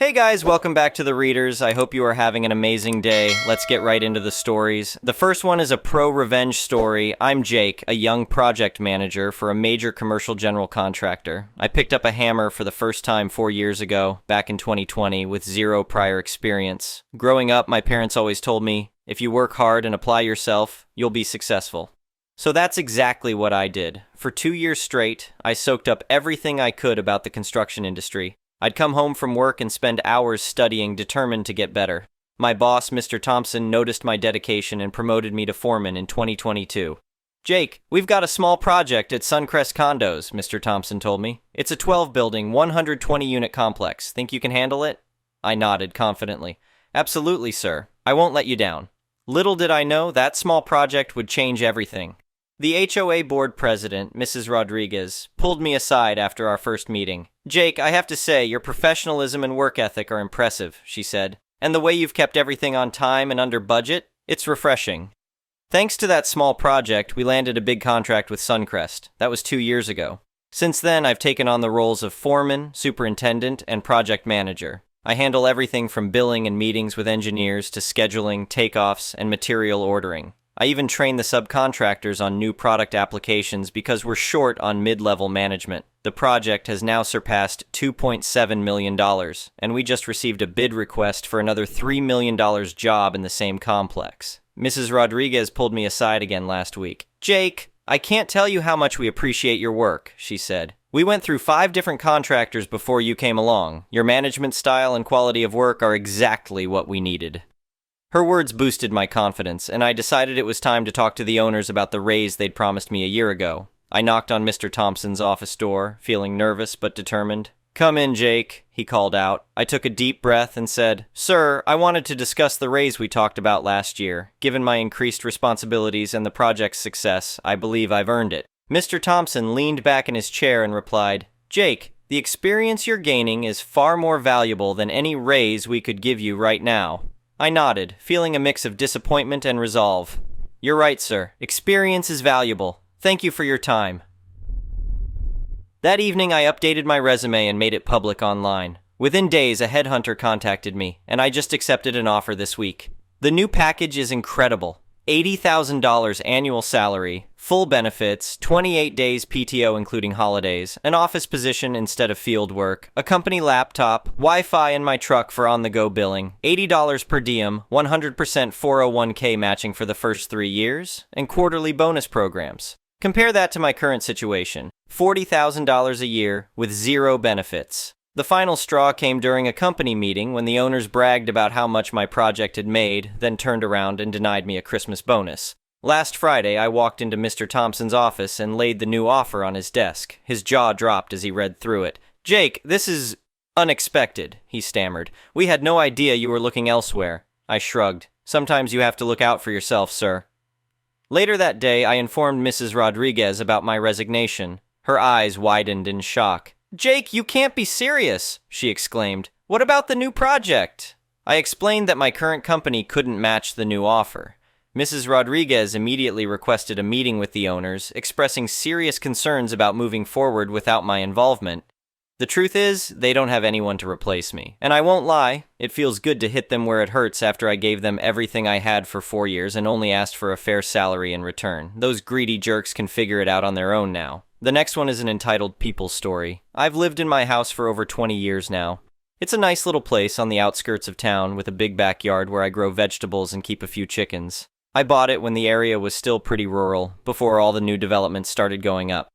Hey guys, welcome back to The Readers. I hope you are having an amazing day. Let's get right into the stories. The first one is a pro-revenge story. I'm Jake, a young project manager for a major commercial general contractor. I picked up a hammer for the first time 4 years ago, back in 2020, with zero prior experience. Growing up, my parents always told me, if you work hard and apply yourself, you'll be successful. So that's exactly what I did. For 2 years straight, I soaked up everything I could about the construction industry. I'd come home from work and spend hours studying, determined to get better. My boss, Mr. Thompson, noticed my dedication and promoted me to foreman in 2022. Jake, we've got a small project at Suncrest Condos, Mr. Thompson told me. It's a 12-building, 120-unit complex. Think you can handle it? I nodded confidently. Absolutely, sir. I won't let you down. Little did I know that small project would change everything. The HOA board president, Mrs. Rodriguez, pulled me aside after our first meeting. Jake, I have to say, your professionalism and work ethic are impressive, she said. And the way you've kept everything on time and under budget, it's refreshing. Thanks to that small project, we landed a big contract with Suncrest. That was 2 years ago. Since then, I've taken on the roles of foreman, superintendent, and project manager. I handle everything from billing and meetings with engineers to scheduling, takeoffs, and material ordering. I even train the subcontractors on new product applications because we're short on mid-level management. The project has now surpassed $2.7 million, and we just received a bid request for another $3 million job in the same complex. Mrs. Rodriguez pulled me aside again last week. Jake, I can't tell you how much we appreciate your work, she said. We went through 5 different contractors before you came along. Your management style and quality of work are exactly what we needed. Her words boosted my confidence, and I decided it was time to talk to the owners about the raise they'd promised me a year ago. I knocked on Mr. Thompson's office door, feeling nervous but determined. Come in, Jake, he called out. I took a deep breath and said, Sir, I wanted to discuss the raise we talked about last year. Given my increased responsibilities and the project's success, I believe I've earned it. Mr. Thompson leaned back in his chair and replied, Jake, the experience you're gaining is far more valuable than any raise we could give you right now. I nodded, feeling a mix of disappointment and resolve. You're right, sir. Experience is valuable. Thank you for your time. That evening, I updated my resume and made it public online. Within days, a headhunter contacted me, and I just accepted an offer this week. The new package is incredible. $80,000 annual salary, full benefits, 28 days PTO including holidays, an office position instead of field work, a company laptop, Wi-Fi in my truck for on-the-go billing, $80 per diem, 100% 401k matching for the first 3 years, and quarterly bonus programs. Compare that to my current situation, $40,000 a year with zero benefits. The final straw came during a company meeting when the owners bragged about how much my project had made, then turned around and denied me a Christmas bonus. Last Friday, I walked into Mr. Thompson's office and laid the new offer on his desk. His jaw dropped as he read through it. Jake, this is unexpected, he stammered. We had no idea you were looking elsewhere. I shrugged. Sometimes you have to look out for yourself, sir. Later that day, I informed Mrs. Rodriguez about my resignation. Her eyes widened in shock. Jake, you can't be serious, she exclaimed. What about the new project? I explained that my current company couldn't match the new offer. Mrs. Rodriguez immediately requested a meeting with the owners, expressing serious concerns about moving forward without my involvement. The truth is, they don't have anyone to replace me. And I won't lie, it feels good to hit them where it hurts after I gave them everything I had for 4 years and only asked for a fair salary in return. Those greedy jerks can figure it out on their own now. The next one is an entitled People Story. I've lived in my house for over 20 years now. It's a nice little place on the outskirts of town with a big backyard where I grow vegetables and keep a few chickens. I bought it when the area was still pretty rural, before all the new developments started going up.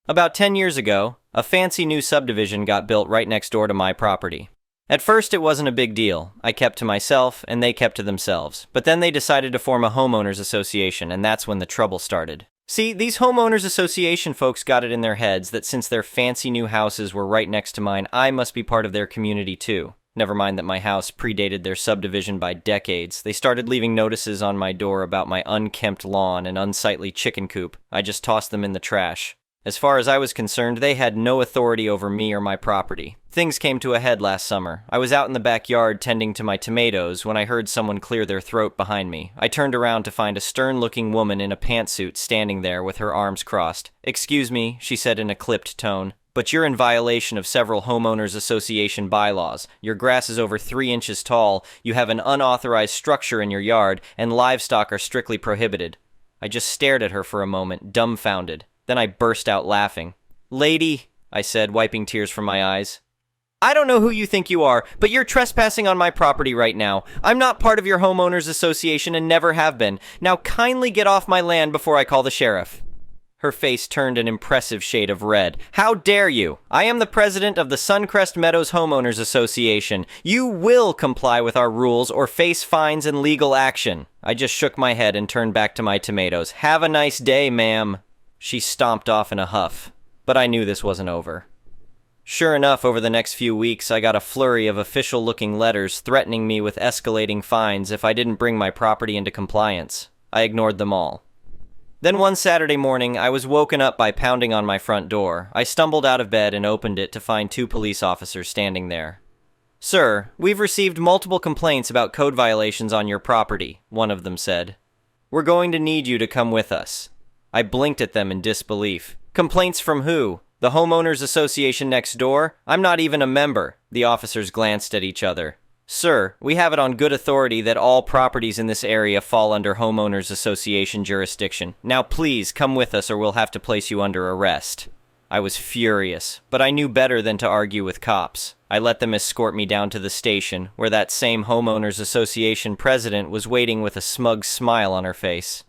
About 10 years ago, a fancy new subdivision got built right next door to my property. At first, it wasn't a big deal. I kept to myself, and they kept to themselves. But then they decided to form a homeowners association, and that's when the trouble started. See, these homeowners association folks got it in their heads that since their fancy new houses were right next to mine, I must be part of their community too. Never mind that my house predated their subdivision by decades. They started leaving notices on my door about my unkempt lawn and unsightly chicken coop. I just tossed them in the trash. As far as I was concerned, they had no authority over me or my property. Things came to a head last summer. I was out in the backyard tending to my tomatoes when I heard someone clear their throat behind me. I turned around to find a stern-looking woman in a pantsuit standing there with her arms crossed. "Excuse me," she said in a clipped tone. But you're in violation of several homeowners association bylaws. Your grass is over 3 inches tall, you have an unauthorized structure in your yard, and livestock are strictly prohibited. I just stared at her for a moment, dumbfounded. Then I burst out laughing. Lady, I said, wiping tears from my eyes, I don't know who you think you are, but you're trespassing on my property right now. I'm not part of your homeowners association and never have been. Now kindly get off my land before I call the sheriff. Her face turned an impressive shade of red. How dare you? I am the president of the Suncrest Meadows Homeowners Association. You will comply with our rules or face fines and legal action. I just shook my head and turned back to my tomatoes. Have a nice day, ma'am. She stomped off in a huff, but I knew this wasn't over. Sure enough, over the next few weeks, I got a flurry of official-looking letters threatening me with escalating fines if I didn't bring my property into compliance. I ignored them all. Then one Saturday morning, I was woken up by pounding on my front door. I stumbled out of bed and opened it to find 2 police officers standing there. Sir, we've received multiple complaints about code violations on your property, one of them said. We're going to need you to come with us. I blinked at them in disbelief. Complaints from who? The homeowners association next door? I'm not even a member. The officers glanced at each other. Sir, we have it on good authority that all properties in this area fall under homeowners association jurisdiction. Now please come with us or we'll have to place you under arrest. I was furious, but I knew better than to argue with cops. I let them escort me down to the station, where that same homeowners association president was waiting with a smug smile on her face.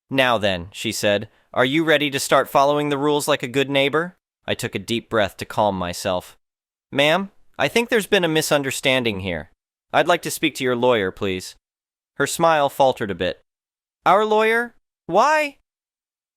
Now then, she said, are you ready to start following the rules like a good neighbor? I took a deep breath to calm myself. Ma'am, I think there's been a misunderstanding here. I'd like to speak to your lawyer, please. Her smile faltered a bit. Our lawyer? Why?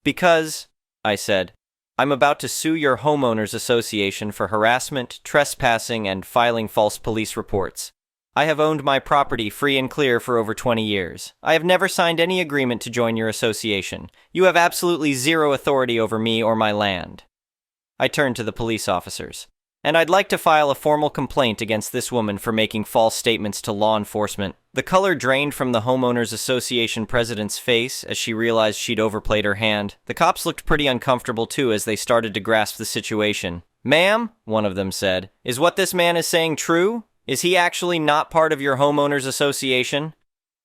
Because, I said, I'm about to sue your homeowners association for harassment, trespassing, and filing false police reports. I have owned my property free and clear for over 20 years. I have never signed any agreement to join your association. You have absolutely zero authority over me or my land. I turned to the police officers. And I'd like to file a formal complaint against this woman for making false statements to law enforcement. The color drained from the homeowners association president's face as she realized she'd overplayed her hand. The cops looked pretty uncomfortable too as they started to grasp the situation. Ma'am, one of them said, is what this man is saying true? Is he actually not part of your homeowners association?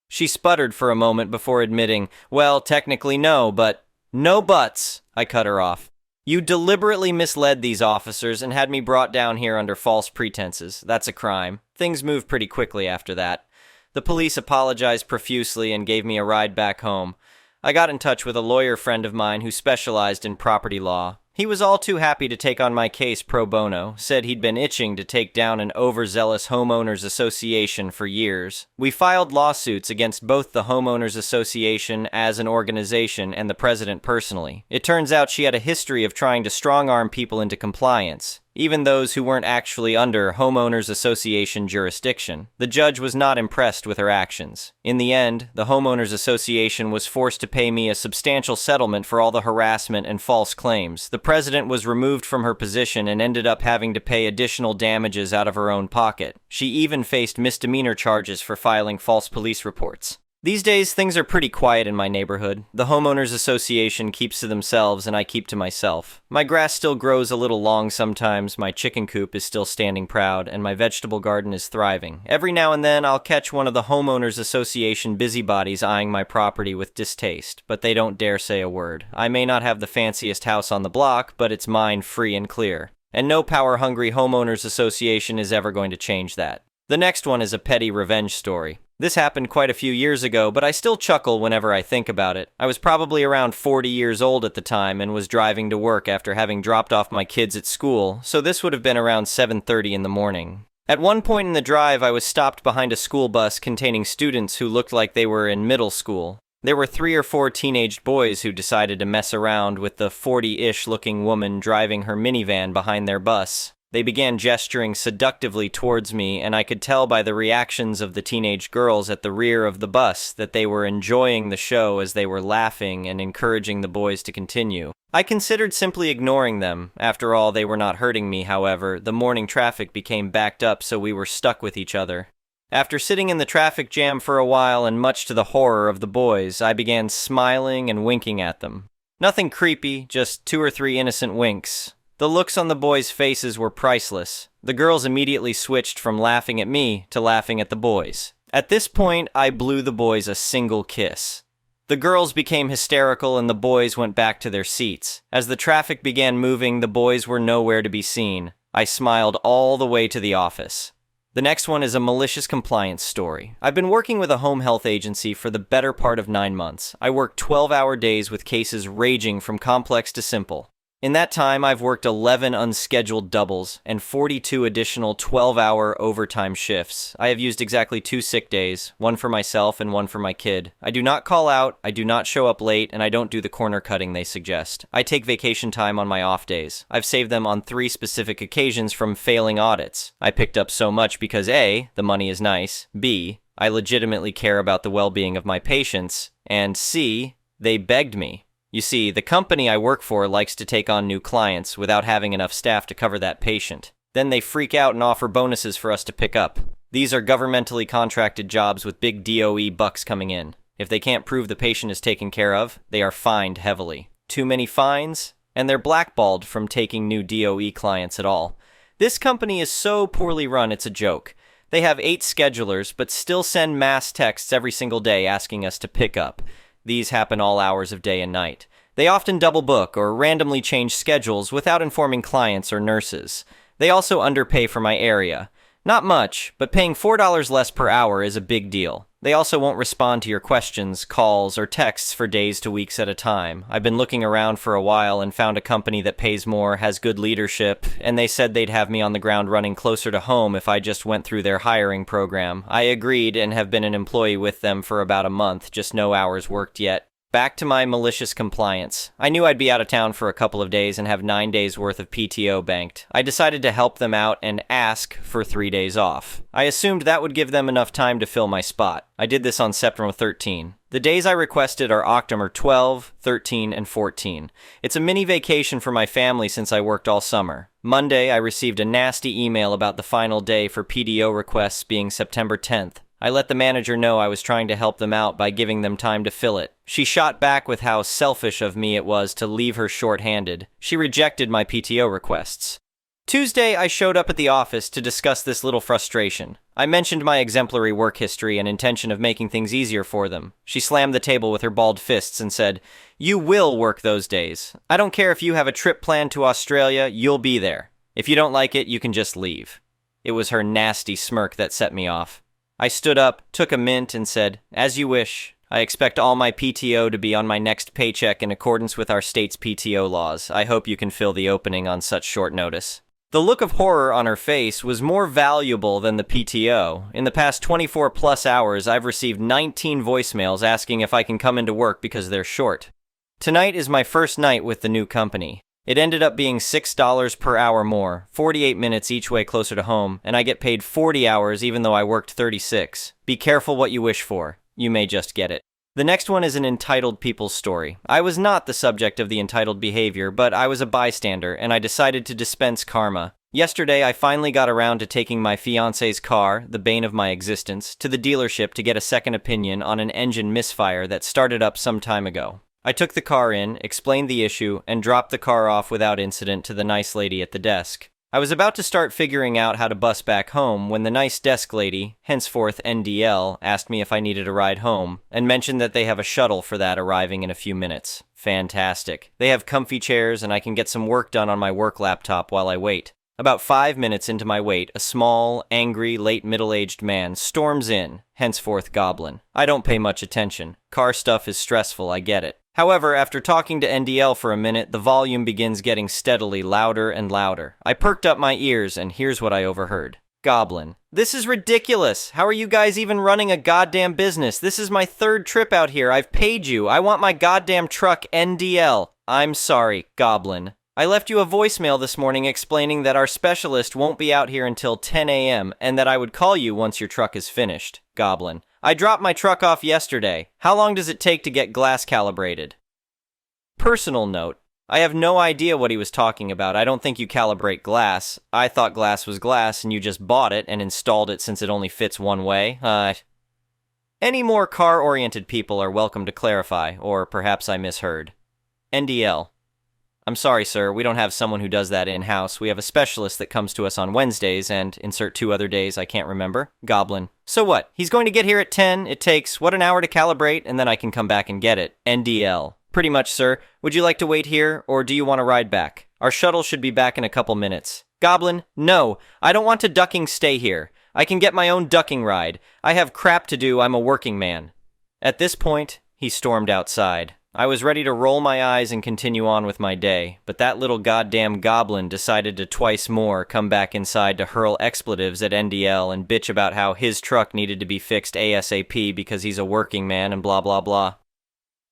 She sputtered for a moment before admitting, well, technically no, but... No buts, I cut her off. You deliberately misled these officers and had me brought down here under false pretenses. That's a crime. Things moved pretty quickly after that. The police apologized profusely and gave me a ride back home. I got in touch with a lawyer friend of mine who specialized in property law. He was all too happy to take on my case pro bono, said he'd been itching to take down an overzealous homeowners association for years. We filed lawsuits against both the homeowners association as an organization and the president personally. It turns out she had a history of trying to strong-arm people into compliance, even those who weren't actually under homeowners association jurisdiction. The judge was not impressed with her actions. In the end, the homeowners association was forced to pay me a substantial settlement for all the harassment and false claims. The president was removed from her position and ended up having to pay additional damages out of her own pocket. She even faced misdemeanor charges for filing false police reports. These days, things are pretty quiet in my neighborhood. The homeowners association keeps to themselves and I keep to myself. My grass still grows a little long sometimes, my chicken coop is still standing proud, and my vegetable garden is thriving. Every now and then, I'll catch one of the homeowners association busybodies eyeing my property with distaste, but they don't dare say a word. I may not have the fanciest house on the block, but it's mine free and clear. And no power-hungry homeowners association is ever going to change that. The next one is a petty revenge story. This happened quite a few years ago, but I still chuckle whenever I think about it. I was probably around 40 years old at the time and was driving to work after having dropped off my kids at school, so this would have been around 7:30 in the morning. At one point in the drive, I was stopped behind a school bus containing students who looked like they were in middle school. There were 3 or 4 teenaged boys who decided to mess around with the 40-ish looking woman driving her minivan behind their bus. They began gesturing seductively towards me, and I could tell by the reactions of the teenage girls at the rear of the bus that they were enjoying the show as they were laughing and encouraging the boys to continue. I considered simply ignoring them. After all, they were not hurting me, however. The morning traffic became backed up, so we were stuck with each other. After sitting in the traffic jam for a while, and much to the horror of the boys, I began smiling and winking at them. Nothing creepy, just 2 or 3 innocent winks. The looks on the boys' faces were priceless. The girls immediately switched from laughing at me to laughing at the boys. At this point, I blew the boys a single kiss. The girls became hysterical and the boys went back to their seats. As the traffic began moving, the boys were nowhere to be seen. I smiled all the way to the office. The next one is a malicious compliance story. I've been working with a home health agency for the better part of 9 months. I work 12-hour days with cases ranging from complex to simple. In that time, I've worked 11 unscheduled doubles and 42 additional 12-hour overtime shifts. I have used exactly 2 sick days, one for myself and one for my kid. I do not call out, I do not show up late, and I don't do the corner cutting they suggest. I take vacation time on my off days. I've saved them on 3 specific occasions from failing audits. I picked up so much because A, the money is nice, B, I legitimately care about the well-being of my patients, and C, they begged me. You see, the company I work for likes to take on new clients without having enough staff to cover that patient. Then they freak out and offer bonuses for us to pick up. These are governmentally contracted jobs with big DOE bucks coming in. If they can't prove the patient is taken care of, they are fined heavily. Too many fines, and they're blackballed from taking new DOE clients at all. This company is so poorly run, it's a joke. They have 8 schedulers, but still send mass texts every single day asking us to pick up. These happen all hours of day and night. They often double book or randomly change schedules without informing clients or nurses. They also underpay for my area. Not much, but paying $4 less per hour is a big deal. They also won't respond to your questions, calls, or texts for days to weeks at a time. I've been looking around for a while and found a company that pays more, has good leadership, and they said they'd have me on the ground running closer to home if I just went through their hiring program. I agreed and have been an employee with them for about a month, just no hours worked yet. Back to my malicious compliance. I knew I'd be out of town for a couple of days and have 9 days worth of PTO banked. I decided to help them out and ask for 3 days off. I assumed that would give them enough time to fill my spot. I did this on September 13. The days I requested are October 12, 13, and 14. It's a mini vacation for my family since I worked all summer. Monday, I received a nasty email about the final day for PTO requests being September 10th. I let the manager know I was trying to help them out by giving them time to fill it. She shot back with how selfish of me it was to leave her short-handed. She rejected my PTO requests. Tuesday, I showed up at the office to discuss this little frustration. I mentioned my exemplary work history and intention of making things easier for them. She slammed the table with her balled fists and said, "You will work those days. I don't care if you have a trip planned to Australia, you'll be there. If you don't like it, you can just leave." It was her nasty smirk that set me off. I stood up, took a mint, and said, "As you wish. I expect all my PTO to be on my next paycheck in accordance with our state's PTO laws. I hope you can fill the opening on such short notice." The look of horror on her face was more valuable than the PTO. In the past 24-plus hours, I've received 19 voicemails asking if I can come into work because they're short. Tonight is my first night with the new company. It ended up being $6 per hour more, 48 minutes each way closer to home, and I get paid 40 hours even though I worked 36. Be careful what you wish for. You may just get it. The next one is an entitled people's story. I was not the subject of the entitled behavior, but I was a bystander, and I decided to dispense karma. Yesterday, I finally got around to taking my fiancé's car, the bane of my existence, to the dealership to get a second opinion on an engine misfire that started up some time ago. I took the car in, explained the issue, and dropped the car off without incident to the nice lady at the desk. I was about to start figuring out how to bus back home when the nice desk lady, henceforth NDL, asked me if I needed a ride home, and mentioned that they have a shuttle for that arriving in a few minutes. Fantastic. They have comfy chairs and I can get some work done on my work laptop while I wait. About 5 minutes into my wait, a small, angry, late middle-aged man storms in, henceforth Goblin. I don't pay much attention. Car stuff is stressful, I get it. However, after talking to NDL for a minute, the volume begins getting steadily louder and louder. I perked up my ears, and here's what I overheard. Goblin: "This is ridiculous. How are you guys even running a goddamn business? This is my 3rd trip out here. I've paid you. I want my goddamn truck, NDL. I'm sorry, Goblin. I left you a voicemail this morning explaining that our specialist won't be out here until 10 a.m. and that I would call you once your truck is finished. Goblin: "I dropped my truck off yesterday. How long does it take to get glass calibrated?" Personal note: I have no idea what he was talking about. I don't think you calibrate glass. I thought glass was glass and you just bought it and installed it since it only fits one way. Any more car-oriented people are welcome to clarify, or perhaps I misheard. NDL: I'm sorry, sir, we don't have someone who does that in-house. We have a specialist that comes to us on Wednesdays and insert 2 other days I can't remember. Goblin. So what? He's going to get here at 10. It takes, what, an hour to calibrate, and then I can come back and get it. NDL. Pretty much, sir. Would you like to wait here, or do you want to ride back? Our shuttle should be back in a couple minutes. Goblin. No, I don't want to ducking stay here. I can get my own ducking ride. I have crap to do. I'm a working man. At this point, he stormed outside. I was ready to roll my eyes and continue on with my day, but that little goddamn goblin decided to twice more come back inside to hurl expletives at NDL and bitch about how his truck needed to be fixed ASAP because he's a working man and blah blah blah.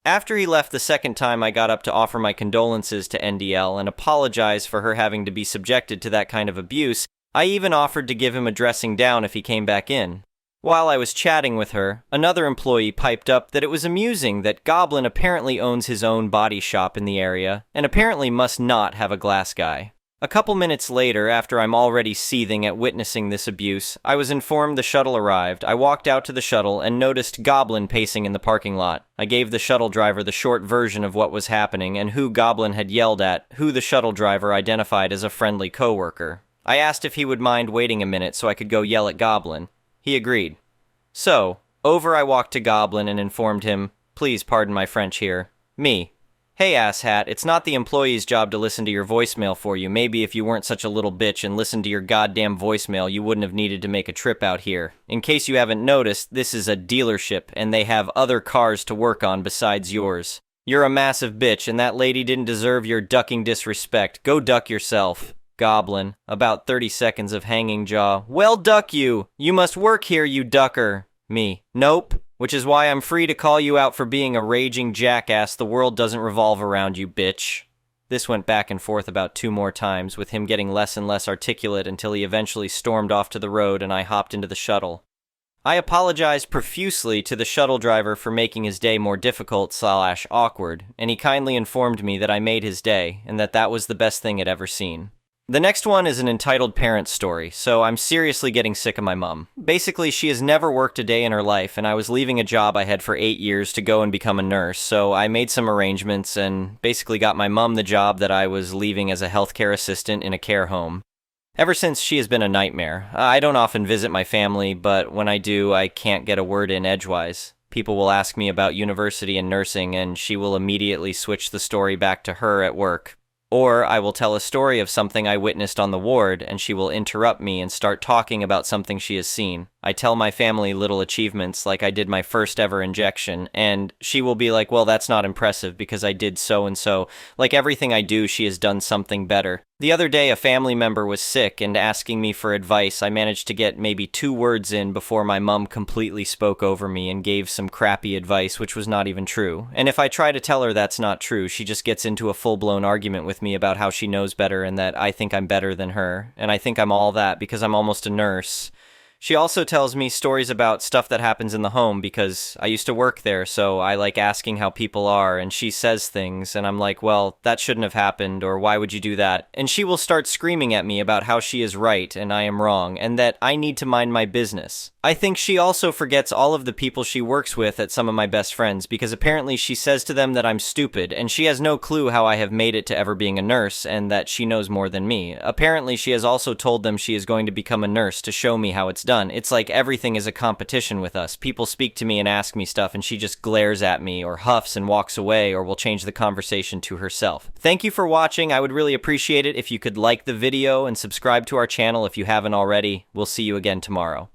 After he left the second time, I got up to offer my condolences to NDL and apologize for her having to be subjected to that kind of abuse. I even offered to give him a dressing down if he came back in. While I was chatting with her, another employee piped up that it was amusing that Goblin apparently owns his own body shop in the area, and apparently must not have a glass guy. A couple minutes later, after I'm already seething at witnessing this abuse, I was informed the shuttle arrived. I walked out to the shuttle and noticed Goblin pacing in the parking lot. I gave the shuttle driver the short version of what was happening and who Goblin had yelled at, who the shuttle driver identified as a friendly coworker. I asked if he would mind waiting a minute so I could go yell at Goblin. He agreed. So, over I walked to Goblin and informed him, please pardon my French here, me. Hey asshat, it's not the employee's job to listen to your voicemail for you. Maybe if you weren't such a little bitch and listened to your goddamn voicemail, you wouldn't have needed to make a trip out here. In case you haven't noticed, this is a dealership and they have other cars to work on besides yours. You're a massive bitch and that lady didn't deserve your ducking disrespect. Go duck yourself. Goblin. About 30 seconds of hanging jaw. Well, duck you! You must work here, you ducker. Me. Nope. Which is why I'm free to call you out for being a raging jackass. The world doesn't revolve around you, bitch. This went back and forth about 2 more times, with him getting less and less articulate until he eventually stormed off to the road and I hopped into the shuttle. I apologized profusely to the shuttle driver for making his day more difficult/awkward, and he kindly informed me that I made his day, and that was the best thing I'd ever seen. The next one is an entitled parent story, so I'm seriously getting sick of my mom. Basically, she has never worked a day in her life, and I was leaving a job I had for 8 years to go and become a nurse, so I made some arrangements and basically got my mom the job that I was leaving as a healthcare assistant in a care home. Ever since, she has been a nightmare. I don't often visit my family, but when I do, I can't get a word in edgewise. People will ask me about university and nursing, and she will immediately switch the story back to her at work. Or I will tell a story of something I witnessed on the ward, and she will interrupt me and start talking about something she has seen. I tell my family little achievements, like I did my first ever injection, and she will be like, well, that's not impressive because I did so and so. Like everything I do, she has done something better. The other day, a family member was sick and asking me for advice. I managed to get maybe 2 words in before my mom completely spoke over me and gave some crappy advice, which was not even true. And if I try to tell her that's not true, she just gets into a full-blown argument with me about how she knows better and that I think I'm better than her. And I think I'm all that because I'm almost a nurse. She also tells me stories about stuff that happens in the home because I used to work there, so I like asking how people are, and she says things, and I'm like, well, that shouldn't have happened, or why would you do that? And she will start screaming at me about how she is right and I am wrong, and that I need to mind my business. I think she also forgets all of the people she works with at some of my best friends, because apparently she says to them that I'm stupid, and she has no clue how I have made it to ever being a nurse, and that she knows more than me. Apparently she has also told them she is going to become a nurse to show me how it's done. It's like everything is a competition with us. People speak to me and ask me stuff, and she just glares at me, or huffs and walks away, or will change the conversation to herself. Thank you for watching. I would really appreciate it if you could like the video and subscribe to our channel if you haven't already. We'll see you again tomorrow.